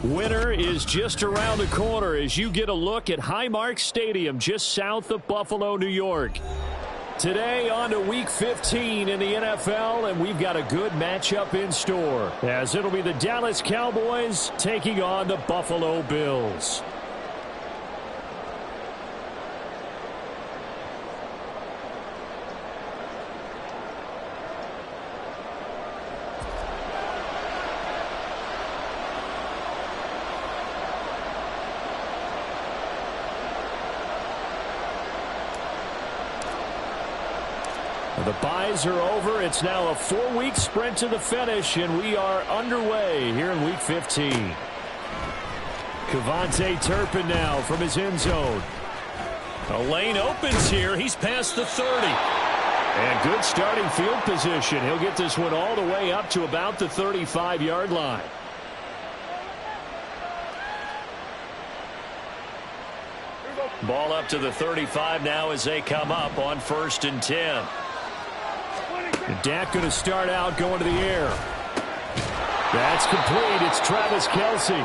Winter is just around the corner as you get a look at Highmark Stadium just south of Buffalo, New York. Today on to Week 15 in the NFL, and we've got a good matchup in store as it'll be the Dallas Cowboys taking on the Buffalo Bills. The byes are over. It's now a 4-week sprint to the finish, and we are underway here in Week 15. Kevontae Turpin now from his end zone. A lane opens here. He's past the 30. And good starting field position. He'll get this one all the way up to about the 35-yard line. Ball up to the 35 now as they come up on 1st and 10. And Dak going to start out going to the air. That's complete. It's Travis Kelce.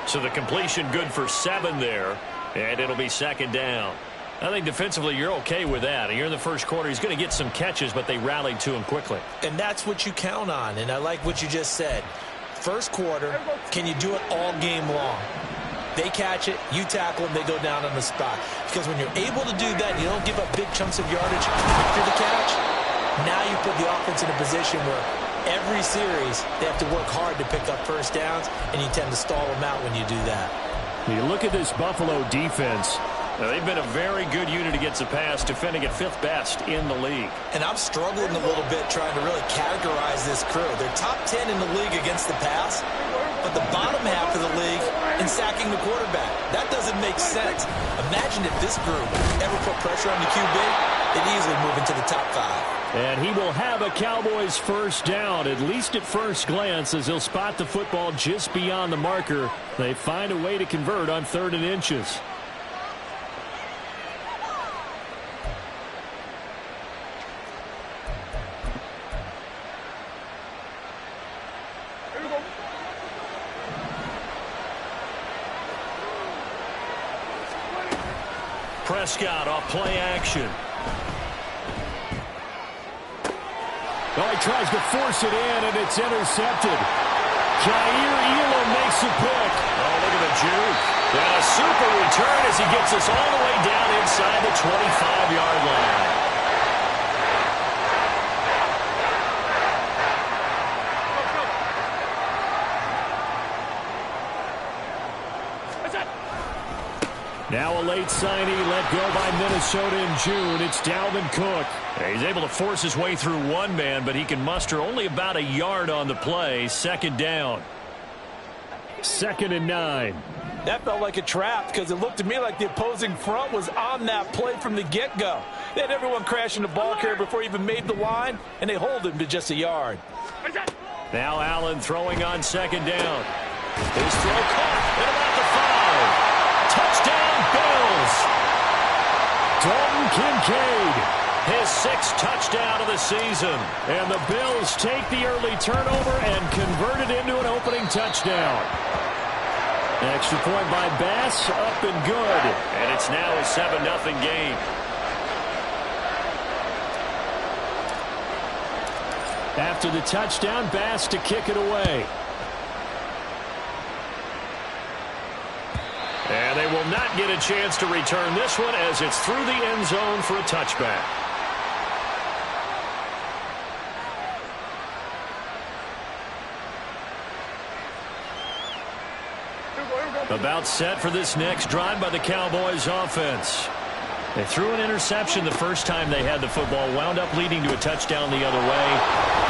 So the completion good for 7 there. And it'll be 2nd down. I think defensively you're okay with that. Here in the first quarter, he's going to get some catches, but they rallied to him quickly. And that's what you count on. And I like what you just said. First quarter, can you do it all game long? They catch it, you tackle them, they go down on the spot. Because when you're able to do that, you don't give up big chunks of yardage after the catch. Now you put the offense in a position where every series they have to work hard to pick up first downs, and you tend to stall them out when you do that. You look at this Buffalo defense. They've been a very good unit against the pass, defending at 5th best in the league. And I'm struggling a little bit trying to really categorize this crew. They're top 10 in the league against the pass, but the bottom half of the league in sacking the quarterback. That doesn't make sense. Imagine if this group ever put pressure on the QB, they'd easily move into the top 5. And he will have a Cowboys first down, at least at first glance, as he'll spot the football just beyond the marker. They find a way to convert on 3rd and inches. Prescott off play action. Oh, he tries to force it in, and it's intercepted. Jair Elam makes a pick. Oh, look at the juke. And a super return as he gets us all the way down inside the 25-yard line. Now a late signee let go by Minnesota in June. It's Dalvin Cook. He's able to force his way through one man, but he can muster only about a yard on the play. 2nd down. 2nd and 9. That felt like a trap because it looked to me like the opposing front was on that play from the get-go. They had everyone crashing the ball carrier before he even made the line, and they hold him to just a yard. Now Allen throwing on 2nd down. His throw caught at about the 5. Touchdown, Bills. Dalton Kincaid, his 6th touchdown of the season. And the Bills take the early turnover and convert it into an opening touchdown. Extra point by Bass, up and good. And it's now a 7-0 game. After the touchdown, Bass to kick it away. And they will not get a chance to return this one as it's through the end zone for a touchback. About set for this next drive by the Cowboys offense. They threw an interception the first time they had the football, wound up leading to a touchdown the other way.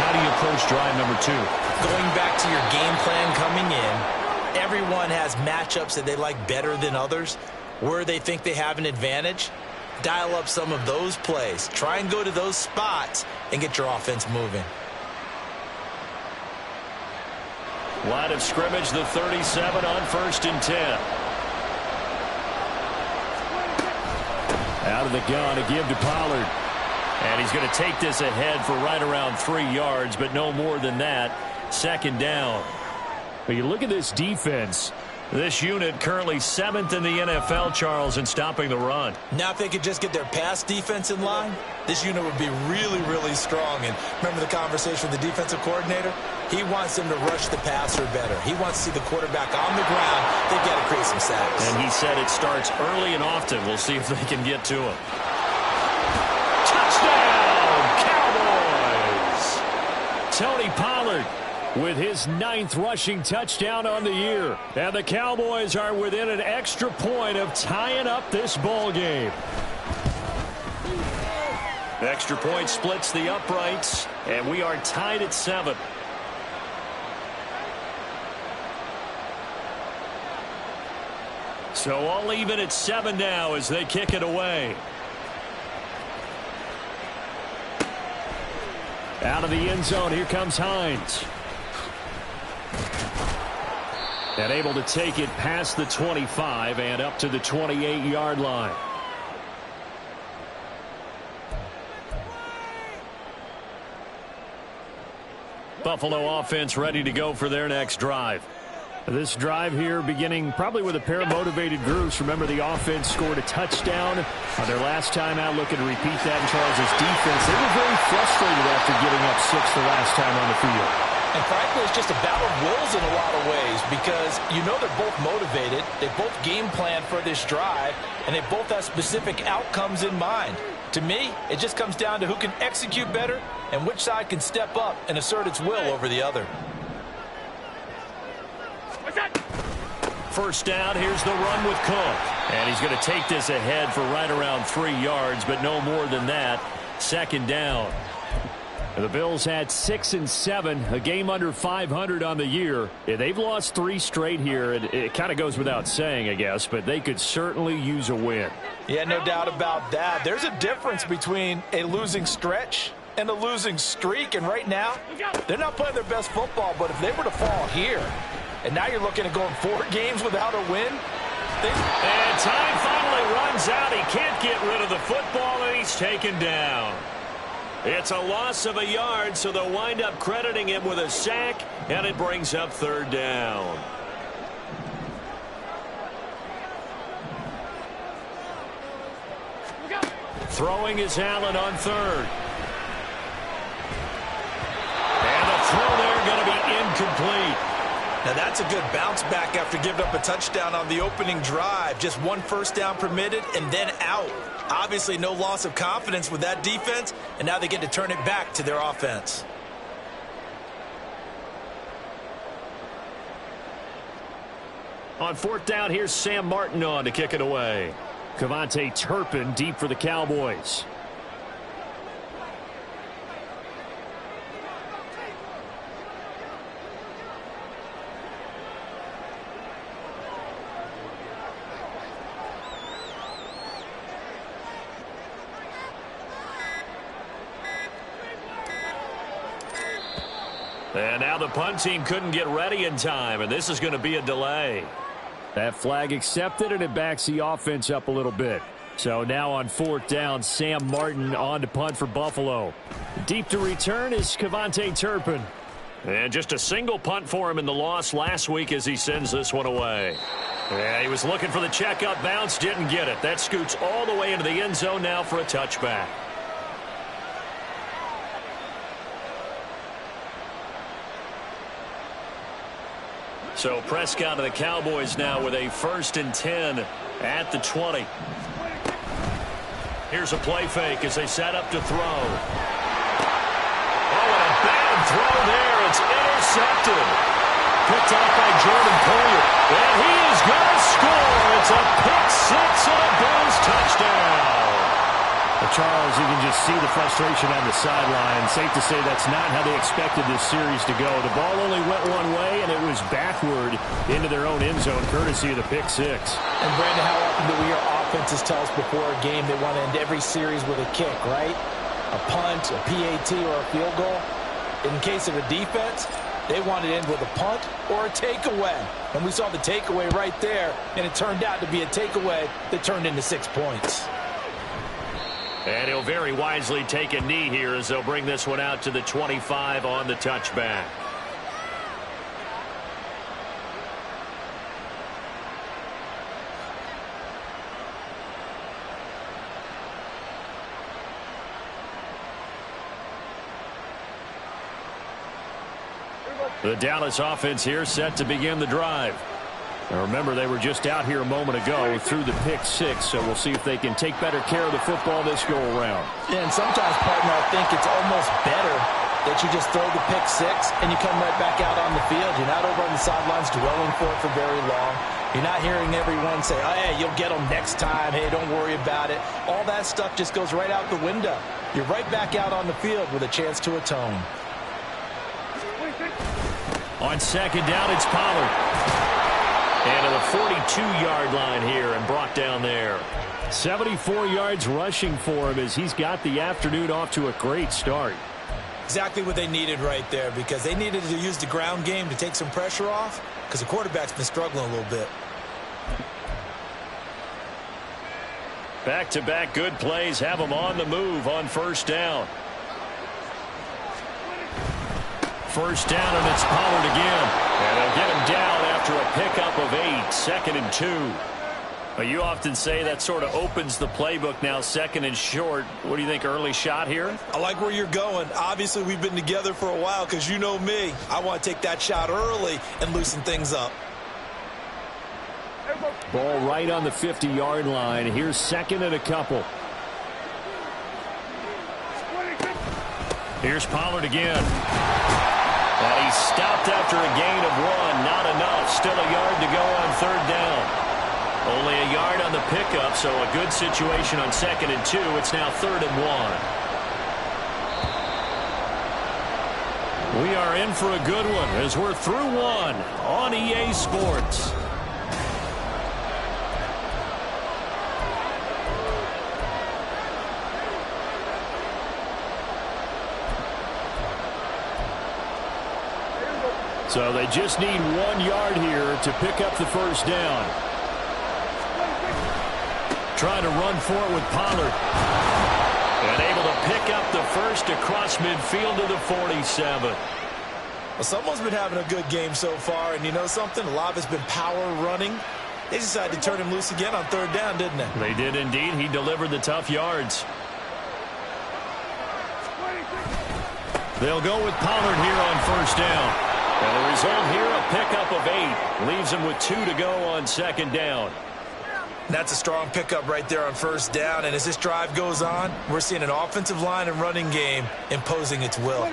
How do you approach drive number 2? Going back to your game plan coming in, everyone has matchups that they like better than others. Where they think they have an advantage, dial up some of those plays. Try and go to those spots and get your offense moving. Line of scrimmage, the 37 on 1st and 10. Out of the gun to give to Pollard. And he's going to take this ahead for right around 3 yards, but no more than that. 2nd down. But you look at this defense. This unit currently 7th in the NFL, Charles, in stopping the run. Now if they could just get their pass defense in line, this unit would be really, really strong. And remember the conversation with the defensive coordinator? He wants them to rush the passer better. He wants to see the quarterback on the ground. They've got to create some sacks. And he said it starts early and often. We'll see if they can get to him. Touchdown, Cowboys! Tony Pollard with his 9th rushing touchdown on the year. And the Cowboys are within an extra point of tying up this ball game. Extra point splits the uprights, and we are tied at 7. So all even at 7 now as they kick it away. Out of the end zone, here comes Hines. And able to take it past the 25 and up to the 28-yard line. Buffalo offense ready to go for their next drive. This drive here beginning probably with a pair of motivated groups. Remember, the offense scored a touchdown on their last time out. Looking to repeat that in Charles' defense. They were very frustrated after giving up 6 the last time on the field. And frankly, it's just a battle of wills in a lot of ways because you know they're both motivated. They both game plan for this drive, and they both have specific outcomes in mind. To me, it just comes down to who can execute better and which side can step up and assert its will over the other. First down, here's the run with Cook. And he's going to take this ahead for right around 3 yards, but no more than that. Second down. The Bills had 6 and 7, a game under 500 on the year. They've lost 3 straight here. It kind of goes without saying, I guess, but they could certainly use a win. Yeah, no doubt about that. There's a difference between a losing stretch and a losing streak, and right now, they're not playing their best football, but if they were to fall here, and now you're looking at going 4 games without a win. And time finally runs out. He can't get rid of the football, and he's taken down. It's a loss of a yard, so they'll wind up crediting him with a sack, and it brings up 3rd down. Throwing is Allen on 3rd. And the throw there going to be incomplete. Now that's a good bounce back after giving up a touchdown on the opening drive. Just 1 first down permitted and then out. Obviously no loss of confidence with that defense, and now they get to turn it back to their offense. On 4th down, here's Sam Martin on to kick it away. Cavante Turpin deep for the Cowboys. And now the punt team couldn't get ready in time, and this is going to be a delay. That flag accepted, and it backs the offense up a little bit. So now on 4th down, Sam Martin on to punt for Buffalo. Deep to return is Cavante Turpin. And just a single punt for him in the loss last week as he sends this one away. Yeah, he was looking for the checkup bounce, didn't get it. That scoots all the way into the end zone now for a touchback. So Prescott of the Cowboys now with a 1st and 10 at the 20. Here's a play fake as they set up to throw. Oh, and a bad throw there. It's intercepted. Picked off by Jordan Poyer. And he is going to score. It's a pick 6 and a Bills touchdown. Charles, you can just see the frustration on the sideline. Safe to say that's not how they expected this series to go. The ball only went one way, and it was backward into their own end zone, courtesy of the pick 6. And, Brandon, how often do we hear offenses tell us before a game they want to end every series with a kick, right? A punt, a PAT, or a field goal. In case of a defense, they want to end with a punt or a takeaway. And we saw the takeaway right there, and it turned out to be a takeaway that turned into 6 points. And he'll very wisely take a knee here as they'll bring this one out to the 25 on the touchback. The Dallas offense here set to begin the drive. Now remember, they were just out here a moment ago through the pick six, so we'll see if they can take better care of the football this go-around. Yeah, and sometimes, partner, I think it's almost better that you just throw the pick six and you come right back out on the field. You're not over on the sidelines dwelling for it for very long. You're not hearing everyone say, oh, hey, you'll get them next time. Hey, don't worry about it. All that stuff just goes right out the window. You're right back out on the field with a chance to atone. On second down, it's Pollard. And to the 42-yard line here and brought down there. 74 yards rushing for him as he's got the afternoon off to a great start. Exactly what they needed right there, because they needed to use the ground game to take some pressure off, because the quarterback's been struggling a little bit. Back-to-back good plays have them on the move on first down. First down, and it's Pollard again. And they'll get him down after a pickup of 8, 2nd and 2. You often say that sort of opens the playbook now, 2nd and short. What do you think, early shot here? I like where you're going. Obviously, we've been together for a while because you know me. I want to take that shot early and loosen things up. Ball right on the 50-yard line. Here's 2nd and a couple. Here's Pollard again. And he's stopped after a gain of 1. Not enough. Still a yard to go on 3rd down. Only a yard on the pickup, so a good situation on 2nd and 2. It's now 3rd and 1. We are in for a good one as we're through one on EA Sports. So they just need 1 yard here to pick up the first down. Trying to run for it with Pollard. And able to pick up the first across midfield to the 47. Well, someone's been having a good game so far, and you know something? A lot of it's been power running. They decided to turn him loose again on 3rd down, didn't they? They did indeed. He delivered the tough yards. They'll go with Pollard here on first down. And the result here, a pickup of 8. Leaves him with 2 to go on 2nd down. That's a strong pickup right there on first down. And as this drive goes on, we're seeing an offensive line and running game imposing its will.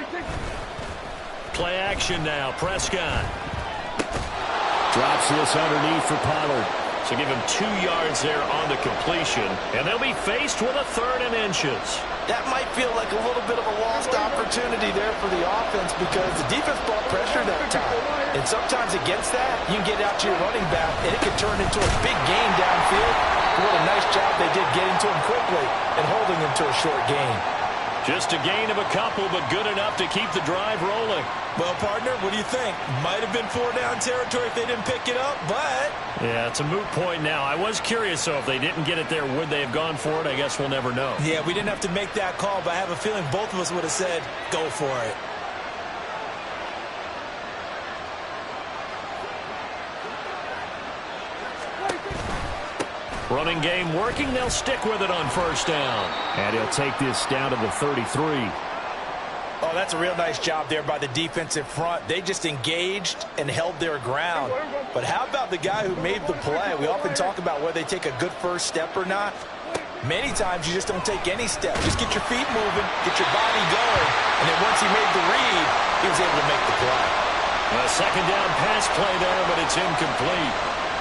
Play action now. Prescott. Drops this underneath for Pollard. So give him 2 yards there on the completion. And they'll be faced with a 3rd and inches. That might feel like a little bit of a lost opportunity there for the offense because the defense brought pressure that time. And sometimes against that, you can get out to your running back, and it can turn into a big gain downfield. What a nice job they did getting to him quickly and holding him to a short gain. Just a gain of a couple, but good enough to keep the drive rolling. Well, partner, what do you think? Might have been 4-down territory if they didn't pick it up, but... Yeah, it's a moot point now. I was curious, so if they didn't get it there, would they have gone for it? I guess we'll never know. Yeah, we didn't have to make that call, but I have a feeling both of us would have said, go for it. Running game working. They'll stick with it on first down. And he'll take this down to the 33. Oh, that's a real nice job there by the defensive front. They just engaged and held their ground. But how about the guy who made the play? We often talk about whether they take a good first step or not. Many times you just don't take any step. Just get your feet moving, get your body going, and then once he made the read, he was able to make the play. A 2nd down pass play there, but it's incomplete.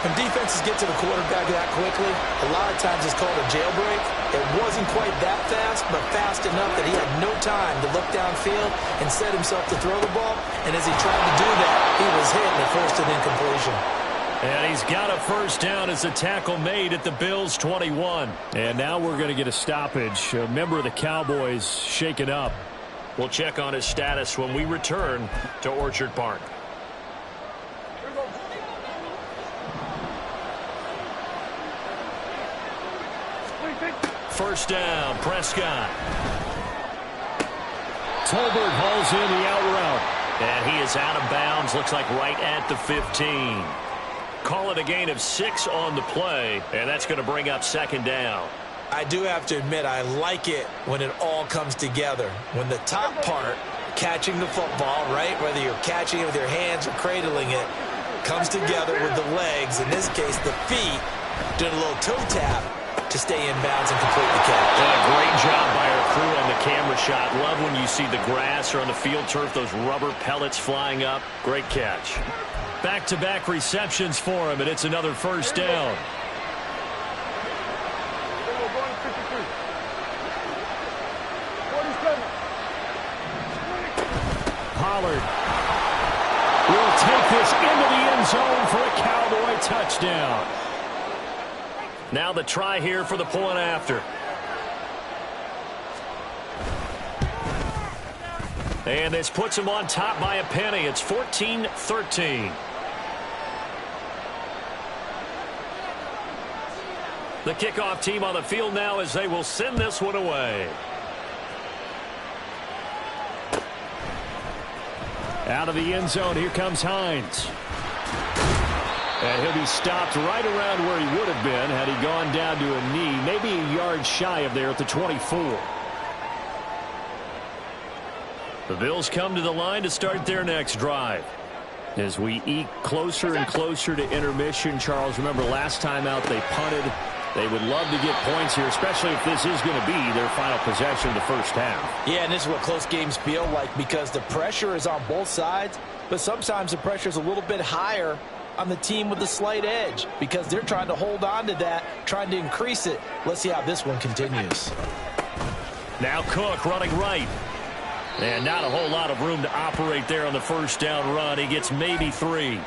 When defenses get to the quarterback that quickly, a lot of times it's called a jailbreak. It wasn't quite that fast, but fast enough that he had no time to look downfield and set himself to throw the ball. And as he tried to do that, he was hit and forced an incompletion. And he's got a first down as a tackle made at the Bills' 21. And now we're going to get a stoppage. A member of the Cowboys shaken up. We'll check on his status when we return to Orchard Park. First down, Prescott. Tolbert hauls in the out route. And he is out of bounds, looks like right at the 15. Call it a gain of 6 on the play, and that's going to bring up 2nd down. I do have to admit, I like it when it all comes together. When the top part catching the football, right? Whether you're catching it with your hands or cradling it, comes together with the legs, in this case the feet, doing a little toe tap to stay in bounds and complete the catch. And a great job by our crew on the camera shot. Love when you see the grass or on the field turf, those rubber pellets flying up. Great catch. Back-to-back receptions for him, and it's another first down. Pollard will take this into the end zone for a Cowboy touchdown. Now the try here for the point after. And this puts him on top by a penny. It's 14-13. The kickoff team on the field now as they will send this one away. Out of the end zone, here comes Hines. And he'll be stopped right around where he would have been had he gone down to a knee, maybe a yard shy of there at the 24. The Bills come to the line to start their next drive. As we eke closer and closer to intermission, Charles, remember last time out they punted. They would love to get points here, especially if this is going to be their final possession of the first half. Yeah, and this is what close games feel like because the pressure is on both sides, but sometimes the pressure is a little bit higher on the team with the slight edge because they're trying to hold on to that, trying to increase it. Let's see how this one continues. Now Cook running right. And not a whole lot of room to operate there on the first down run. He gets maybe 3.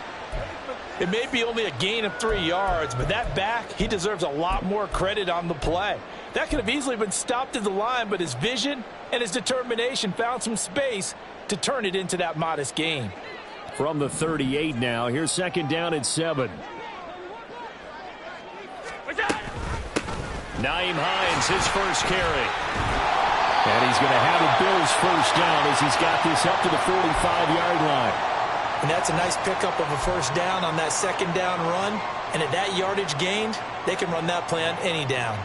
It may be only a gain of 3 yards, but that back, he deserves a lot more credit on the play. That could have easily been stopped at the line, but his vision and his determination found some space to turn it into that modest gain. From the 38 now, here's second down at 7. Nyheim Hines, his first carry. And he's going to have a Bills first down as he's got this up to the 45-yard line. And that's a nice pickup of a first down on that second down run. And at that yardage gained, they can run that play on any down.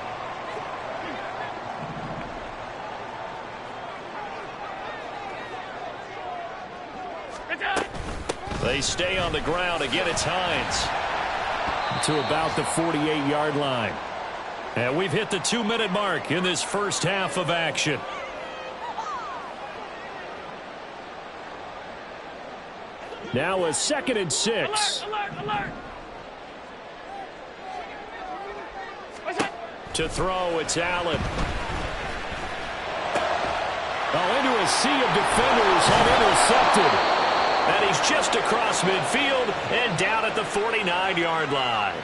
They stay on the ground. Again, it's Hines. To about the 48-yard line. And we've hit the 2-minute mark in this first half of action. Now a 2nd and 6. Alert. To throw, it's Allen. Oh, into a sea of defenders and intercepted. And he's just across midfield and down at the 49-yard line.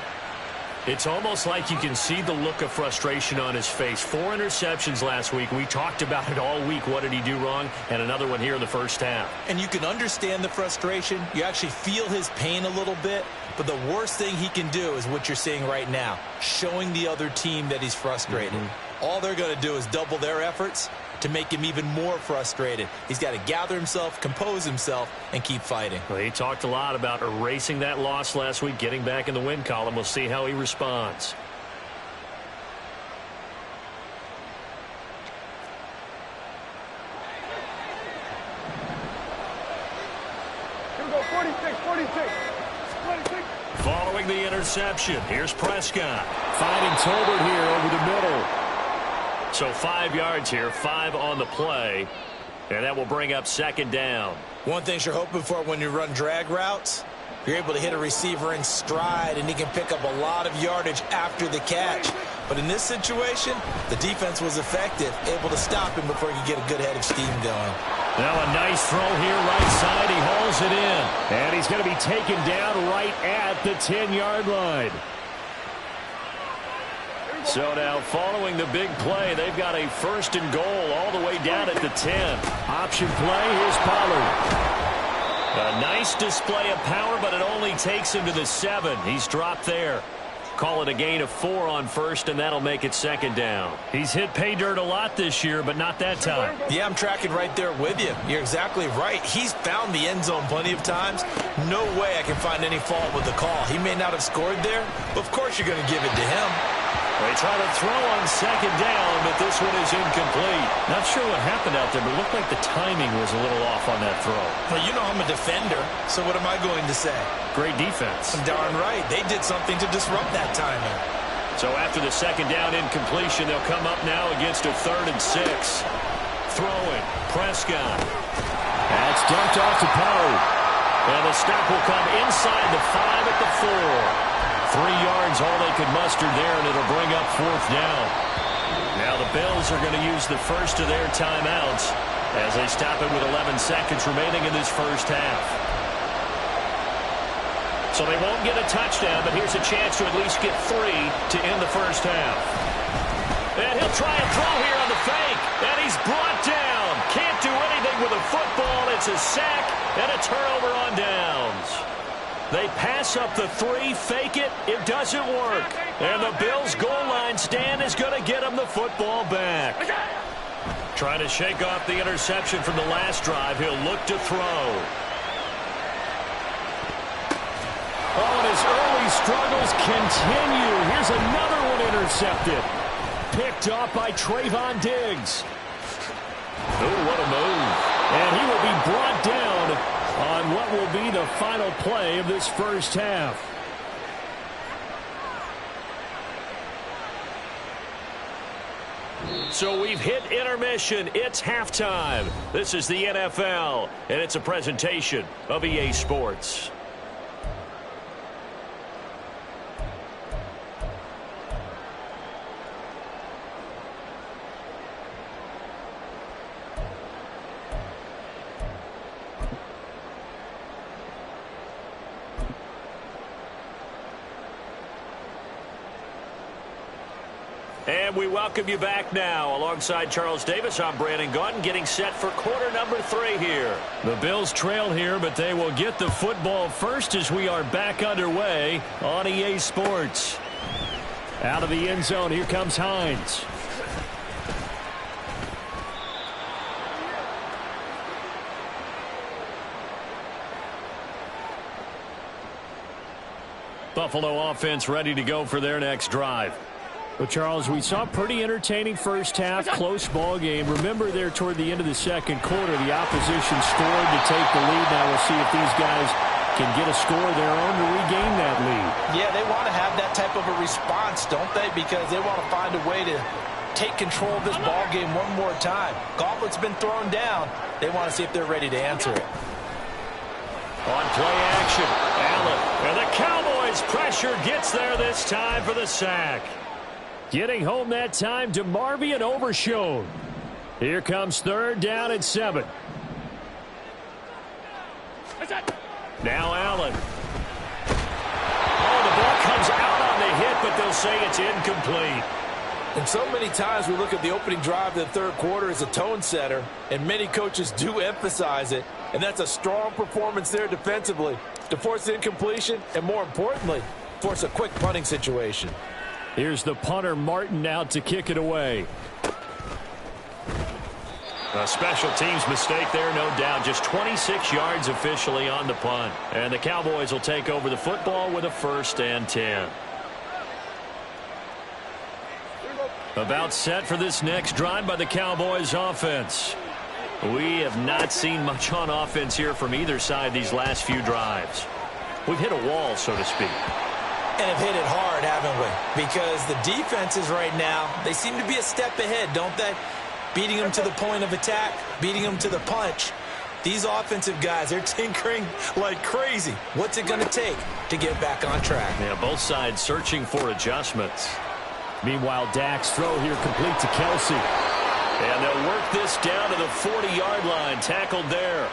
It's almost like you can see the look of frustration on his face. 4 interceptions last week. We talked about it all week. What did he do wrong? And another one here in the first half. And you can understand the frustration. You actually feel his pain a little bit. But the worst thing he can do is what you're seeing right now, showing the other team that he's frustrated. All they're going to do is double their efforts to make him even more frustrated. He's got to gather himself, compose himself, and keep fighting. Well, he talked a lot about erasing that loss last week, getting back in the win column. We'll see how he responds. Here we go, 46. Following the interception, here's Prescott. Finding Tolbert here over the middle. So 5 yards here, 5 on the play. And that will bring up second down. One thing you're hoping for when you run drag routes, you're able to hit a receiver in stride, and he can pick up a lot of yardage after the catch. But in this situation, the defense was effective, able to stop him before he could get a good head of steam going. Now a nice throw here, right side. He hauls it in. And he's going to be taken down right at the 10-yard line. So now following the big play, they've got a 1st and goal all the way down at the 10. Option play, here's Pollard. A nice display of power, but it only takes him to the 7. He's dropped there. Call it a gain of 4 on 1st, and that'll make it second down. He's hit pay dirt a lot this year, but not that time. Yeah, I'm tracking right there with you. You're exactly right. He's found the end zone plenty of times. No way I can find any fault with the call. He may not have scored there, but of course you're going to give it to him. They try to throw on second down, but this one is incomplete. Not sure what happened out there, but it looked like the timing was a little off on that throw. Well, you know I'm a defender, so what am I going to say? Great defense. Darn right. They did something to disrupt that timing. So after the second down incompletion, they'll come up now against a 3rd and 6. Throwing. Prescott. That's dumped off to Pollard. And the stop will come inside the 5 at the 4. 3 yards, all they could muster there, and it'll bring up 4th down. Now the Bills are going to use the first of their timeouts as they stop it with 11 seconds remaining in this first half. So they won't get a touchdown, but here's a chance to at least get 3 to end the first half. And he'll try and throw here on the fake, and he's brought down. Can't do anything with a football. It's a sack and a turnover on downs. They pass up the 3, fake it. It doesn't work. And the Bills' goal line stand is going to get them the football back. Trying to shake off the interception from the last drive. He'll look to throw. Oh, and his early struggles continue. Here's another one intercepted. Picked off by Trayvon Diggs. Oh, what a move. And he will be brought down on what will be the final play of this first half. So we've hit intermission. It's halftime. This is the NFL, and it's a presentation of EA Sports. And we welcome you back now. Alongside Charles Davis, I'm Brandon Gaudin, getting set for quarter number 3 here. The Bills trail here, but they will get the football first as we are back underway on EA Sports. Out of the end zone, here comes Hines. Buffalo offense ready to go for their next drive. Well, Charles, we saw a pretty entertaining first half, close ball game. Remember there toward the end of the second quarter, the opposition scored to take the lead. Now we'll see if these guys can get a score of their own to regain that lead. Yeah, they want to have that type of a response, don't they? Because they want to find a way to take control of this ball game one more time. Gauntlet's been thrown down. They want to see if they're ready to answer it. On play action, Allen. And the Cowboys pressure gets there this time for the sack. Getting home that time to Marvian Overshown. Here comes 3rd down and 7. Now Allen. Oh, the ball comes out on the hit, but they'll say it's incomplete. And so many times we look at the opening drive of the third quarter as a tone setter, and many coaches do emphasize it, and that's a strong performance there defensively to force incompletion and, more importantly, force a quick punting situation. Here's the punter, Martin, out to kick it away. A special teams mistake there, no doubt. Just 26 yards officially on the punt. And the Cowboys will take over the football with a 1st and 10. About set for this next drive by the Cowboys offense. We have not seen much on offense here from either side these last few drives. We've hit a wall, so to speak. And have hit it hard, haven't we? Because the defenses right now, they seem to be a step ahead, don't they? Beating them to the point of attack, beating them to the punch. These offensive guys, they're tinkering like crazy. What's it going to take to get back on track? Yeah, both sides searching for adjustments. Meanwhile, Dak's throw here complete to Kelsey. And they'll work this down to the 40-yard line. Tackled there.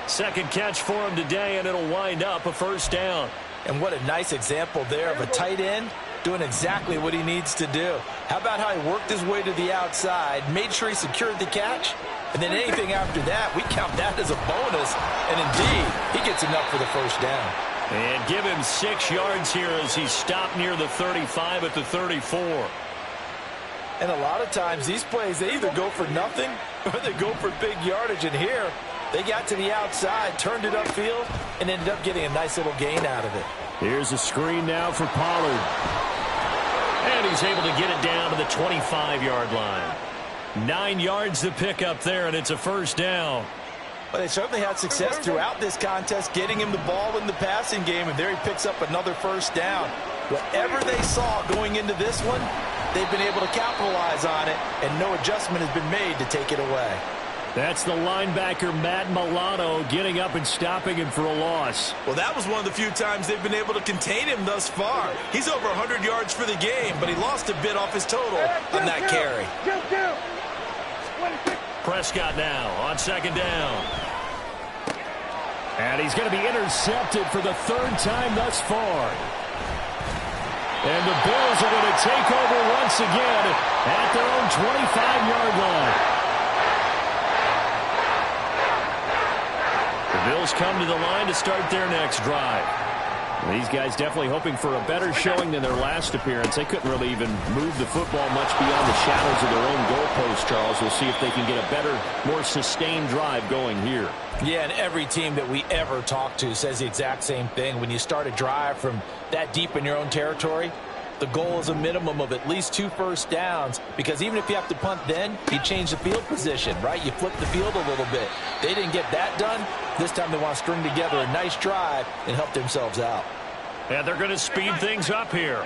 Second catch for him today, and it'll wind up a 1st down. And what a nice example there of a tight end doing exactly what he needs to do. How about how he worked his way to the outside, made sure he secured the catch, and then anything after that, we count that as a bonus. And indeed, he gets enough for the 1st down. And give him 6 yards here as he stopped near the 35 at the 34. And a lot of times, these plays, they either go for nothing or they go for big yardage. And here, they got to the outside, turned it upfield, and ended up getting a nice little gain out of it. Here's a screen now for Pollard. And he's able to get it down to the 25-yard line. 9 yards to pick up there, and it's a first down. Well, they certainly had success throughout this contest, getting him the ball in the passing game, and there he picks up another first down. Whatever they saw going into this one, they've been able to capitalize on it, and no adjustment has been made to take it away. That's the linebacker, Matt Milano, getting up and stopping him for a loss. Well, that was one of the few times they've been able to contain him thus far. He's over 100 yards for the game, but he lost a bit off his total on that carry. Prescott now on second down. And he's going to be intercepted for the third time thus far. And the Bills are going to take over once again at their own 25-yard line. The Bills come to the line to start their next drive. These guys definitely hoping for a better showing than their last appearance. They couldn't really even move the football much beyond the shadows of their own goalpost, Charles. We'll see if they can get a better, more sustained drive going here. Yeah, and every team that we ever talk to says the exact same thing. When you start a drive from that deep in your own territory, the goal is a minimum of at least 2 first downs, because even if you have to punt then, you change the field position, right? You flip the field a little bit. They didn't get that done. This time they want to string together a nice drive and help themselves out. And they're going to speed things up here.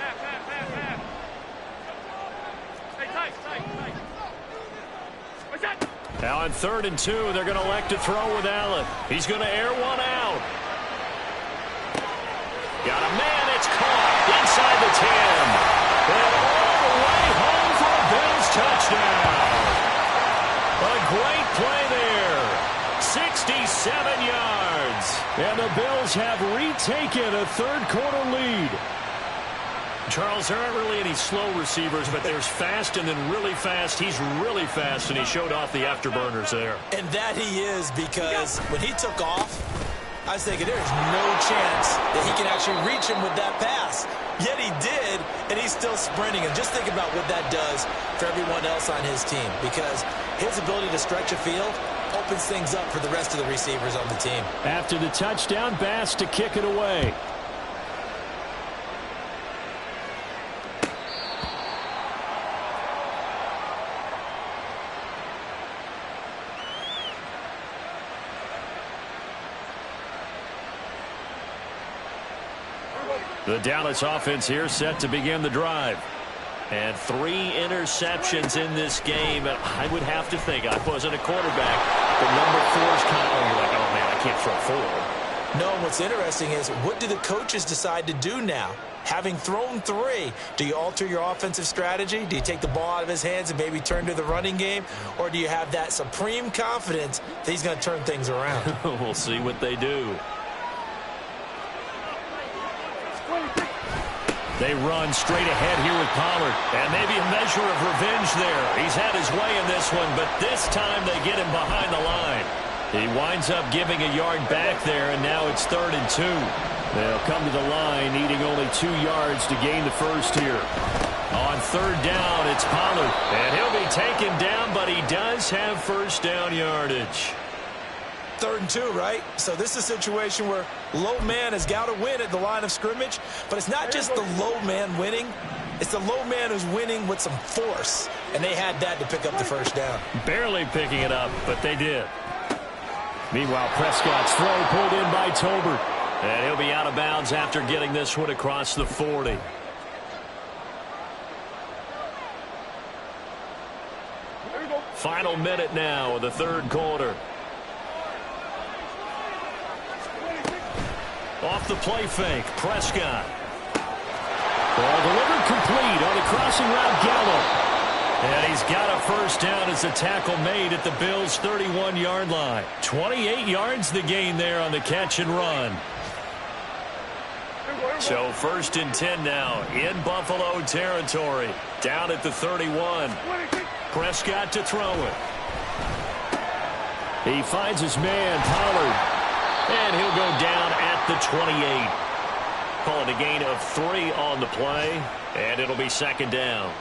Now on 3rd and 2, they're going to elect to throw with Allen. He's going to air one out. Got a man, it's caught inside the 10. And all the way home for a Bills touchdown. A great play there. 67 yards. And the Bills have retaken a third-quarter lead. Charles, there aren't really any slow receivers, but there's fast and then really fast. He's really fast, and he showed off the afterburners there. And that he is, because when he took off, I was thinking there's no chance that he can actually reach him with that pass. Yet he did, and he's still sprinting. And just think about what that does for everyone else on his team, because his ability to stretch a field opens things up for the rest of the receivers on the team. After the touchdown, Bass to kick it away. The Dallas offense here set to begin the drive. And 3 interceptions in this game. And I would have to think, I wasn't a quarterback, but number 4 is kind of, you're like, oh man, I can't throw 4. No, what's interesting is, what do the coaches decide to do now? Having thrown 3, do you alter your offensive strategy? Do you take the ball out of his hands and maybe turn to the running game? Or do you have that supreme confidence that he's going to turn things around? We'll see what they do. They run straight ahead here with Pollard. And maybe a measure of revenge there. He's had his way in this one, but this time they get him behind the line. He winds up giving a yard back there, and now it's 3rd and 2. They'll come to the line, needing only 2 yards to gain the first here. On 3rd down, it's Pollard. And he'll be taken down, but he does have first down yardage. 3rd and 2, right? So this is a situation where low man has got to win at the line of scrimmage, but it's not just the low man winning. It's the low man who's winning with some force, and they had that to pick up the first down. Barely picking it up, but they did. Meanwhile, Prescott's throw pulled in by Tolbert, and he'll be out of bounds after getting this one across the 40. Final minute now of the 3rd quarter. Off the play fake, Prescott. Ball delivered complete on the crossing route, Gallup. And he's got a first down as the tackle made at the Bills' 31-yard line. 28 yards the gain there on the catch and run. So 1st and 10 now in Buffalo territory. Down at the 31. Prescott to throw it. He finds his man, Pollard. And he'll go down at the 28. Call it a gain of 3 on the play. And it'll be 2nd down.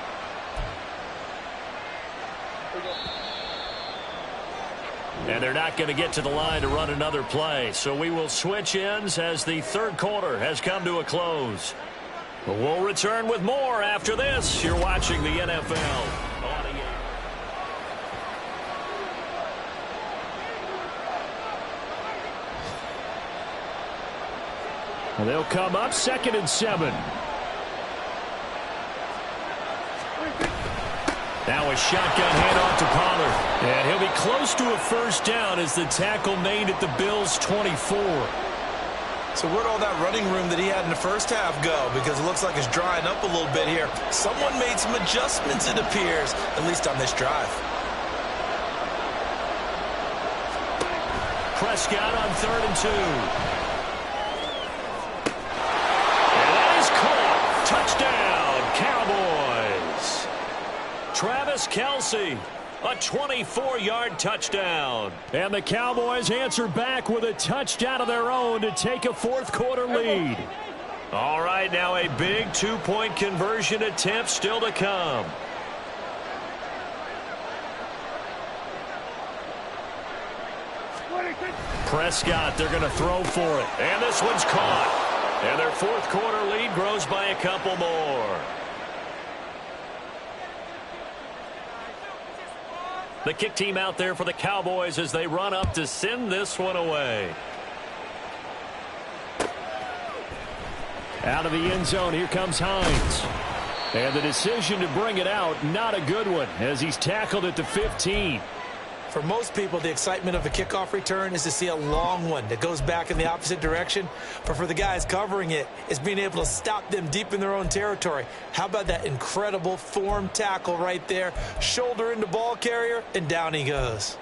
And they're not going to get to the line to run another play. So we will switch ends as the 3rd quarter has come to a close. We'll return with more after this. You're watching the NFL. They'll come up 2nd and 7. Now a shotgun handoff to Pollard. And he'll be close to a first down as the tackle made at the Bills' 24. So where'd all that running room that he had in the first half go? Because it looks like it's drying up a little bit here. Someone made some adjustments, it appears, at least on this drive. Prescott on 3rd and 2. Touchdown, Cowboys. Travis Kelce, a 24-yard touchdown. And the Cowboys answer back with a touchdown of their own to take a fourth-quarter lead. All right, now a big 2-point conversion attempt still to come. Prescott, they're going to throw for it. And this one's caught. And their fourth-quarter lead grows by a couple more. The kick team out there for the Cowboys as they run up to send this one away. Out of the end zone, here comes Hines. And the decision to bring it out, not a good one, as he's tackled at the 15. For most people, the excitement of a kickoff return is to see a long one that goes back in the opposite direction. But for the guys covering it, it's being able to stop them deep in their own territory. How about that incredible form tackle right there? Shoulder into ball carrier, and down he goes.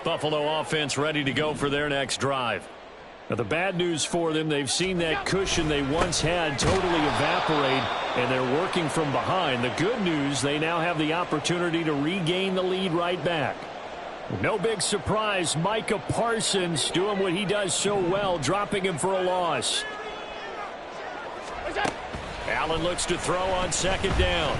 Buffalo offense ready to go for their next drive. Now, the bad news for them, they've seen that cushion they once had totally evaporate, and they're working from behind. The good news, they now have the opportunity to regain the lead right back. No big surprise, Micah Parsons doing what he does so well, dropping him for a loss. Allen looks to throw on 2nd down.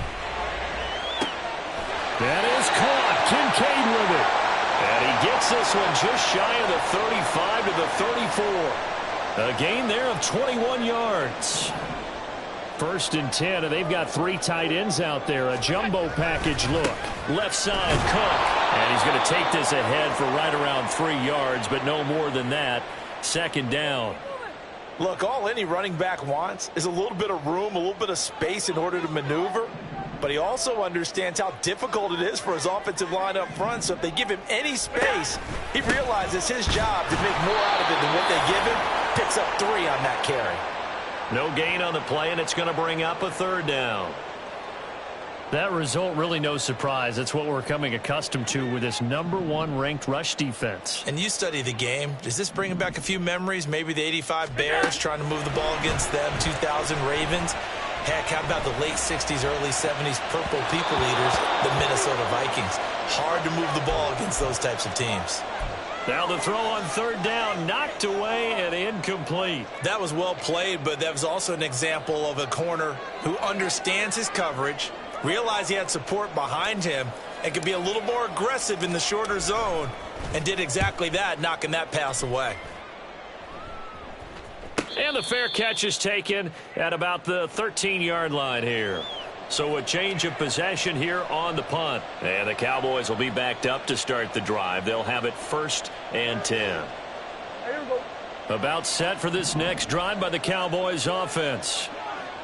That is caught. Kincaid with it. And he gets this one just shy of the 35 to the 34. A gain there of 21 yards. 1st and 10, and they've got 3 tight ends out there. A jumbo package look. Left side, Cook. And he's going to take this ahead for right around 3 yards, but no more than that. 2nd down. Look, all any running back wants is a little bit of room, a little bit of space in order to maneuver. But he also understands how difficult it is for his offensive line up front. So if they give him any space, he realizes his job to make more out of it than what they give him. Picks up 3 on that carry. No gain on the play, and it's going to bring up a 3rd down. That result, really no surprise. That's what we're coming accustomed to with this #1 ranked rush defense. And you study the game. Is this bringing back a few memories? Maybe the 85 Bears trying to move the ball against them, 2000 Ravens. Heck, how about the late 60s, early 70s Purple People Eaters, the Minnesota Vikings? Hard to move the ball against those types of teams. Now the throw on 3rd down, knocked away and incomplete. That was well played, but that was also an example of a corner who understands his coverage, realized he had support behind him, and could be a little more aggressive in the shorter zone, and did exactly that, knocking that pass away. And the fair catch is taken at about the 13-yard line here. So a change of possession here on the punt. And the Cowboys will be backed up to start the drive. They'll have it 1st and 10. About set for this next drive by the Cowboys offense.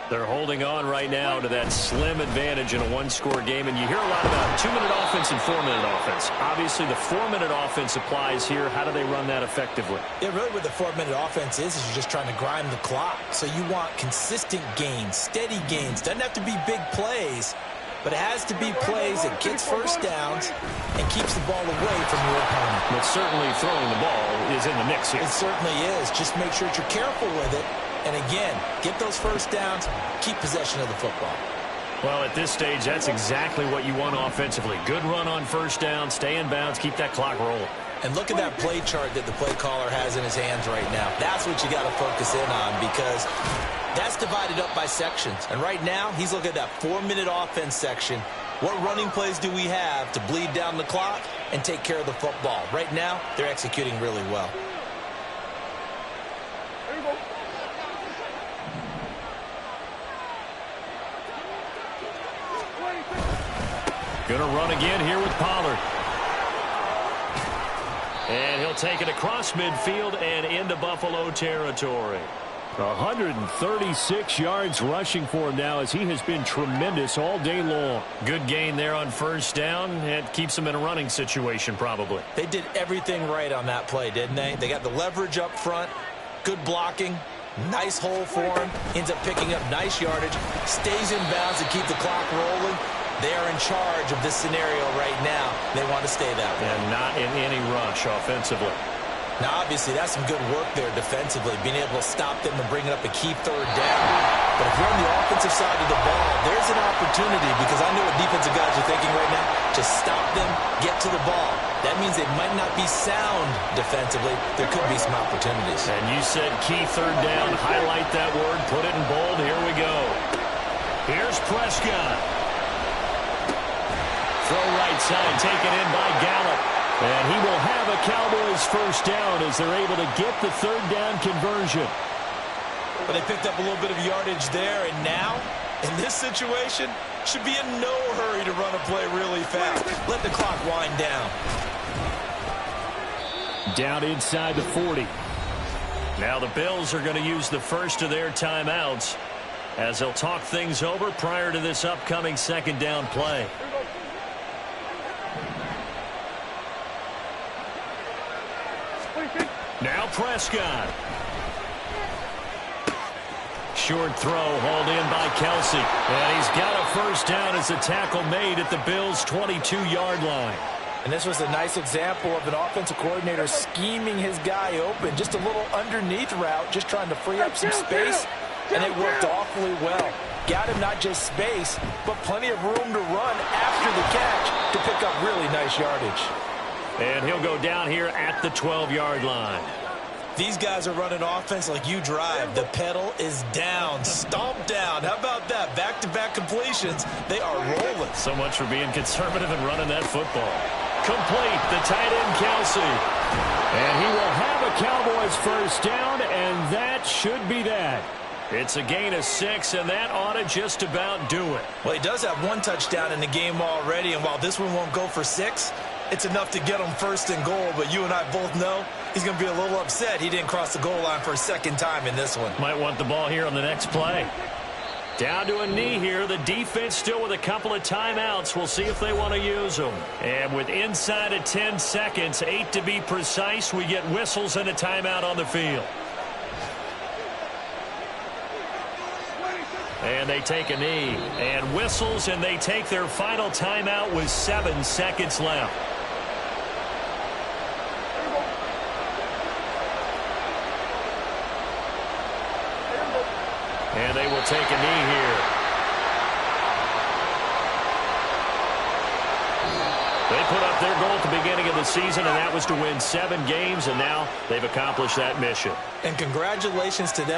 They're holding on right now to that slim advantage in a 1-score game. And you hear a lot about 2-minute offense and 4-minute offense. Obviously, the 4-minute offense applies here. How do they run that effectively? Yeah, really what the 4-minute offense is you're just trying to grind the clock. So you want consistent gains, steady gains. Doesn't have to be big plays, but it has to be plays that gets first downs and keeps the ball away from your opponent. But certainly throwing the ball is in the mix here. It certainly is. Just make sure that you're careful with it. And again, get those first downs, keep possession of the football. Well, at this stage, that's exactly what you want offensively. Good run on 1st down, stay in bounds, keep that clock rolling. And look at that play chart that the play caller has in his hands right now. That's what you got to focus in on, because that's divided up by sections. And right now, he's looking at that 4-minute offense section. What running plays do we have to bleed down the clock and take care of the football? Right now, they're executing really well. There you go. Gonna run again here with Pollard. And he'll take it across midfield and into Buffalo territory. 136 yards rushing for him now as he has been tremendous all day long. Good gain there on first down. It keeps him in a running situation probably. They did everything right on that play, didn't they? They got the leverage up front, good blocking, nice hole for him, ends up picking up nice yardage, stays in bounds to keep the clock rolling. They are in charge of this scenario right now. They want to stay that way. And not in any rush offensively. Now, obviously, that's some good work there defensively, being able to stop them and bring it up a key third down. But if you're on the offensive side of the ball, there's an opportunity, because I know what defensive guys are thinking right now. Just stop them, get to the ball. That means they might not be sound defensively. There could be some opportunities. And you said key third down. Highlight that word. Put it in bold. Here we go. Here's Prescott. Throw right side, taken in by Gallup. And he will have a Cowboys first down as they're able to get the third down conversion. But they picked up a little bit of yardage there, and now, in this situation, should be in no hurry to run a play really fast. Let the clock wind down. Down inside the 40. Now the Bills are going to use the first of their timeouts as they'll talk things over prior to this upcoming second down play. Now Prescott. Short throw hauled in by Kelsey. And he's got a first down as a tackle made at the Bills' 22-yard line. And this was a nice example of an offensive coordinator scheming his guy open. Just a little underneath route, just trying to free up some space. And it worked awfully well. Got him not just space, but plenty of room to run after the catch to pick up really nice yardage. And he'll go down here at the 12-yard line. These guys are running offense like you drive. The pedal is down, stomp down. How about that? Back-to-back completions. They are rolling. So much for being conservative and running that football. Complete, the tight end Kelsey. And he will have a Cowboys first down, and that should be that. It's a gain of 6, and that ought to just about do it. Well, he does have one touchdown in the game already, and while this one won't go for 6, it's enough to get him first and goal. But you and I both know he's going to be a little upset he didn't cross the goal line for a second time in this one. Might want the ball here on the next play. Down to a knee here. The defense still with a couple of timeouts. We'll see if they want to use them. And with inside of 10 seconds, 8 to be precise, we get whistles and a timeout on the field. And they take a knee and whistles, and they take their final timeout with 7 seconds left. And they will take a knee here. They put up their goal at the beginning of the season, and that was to win 7 games, and now they've accomplished that mission. And congratulations to them.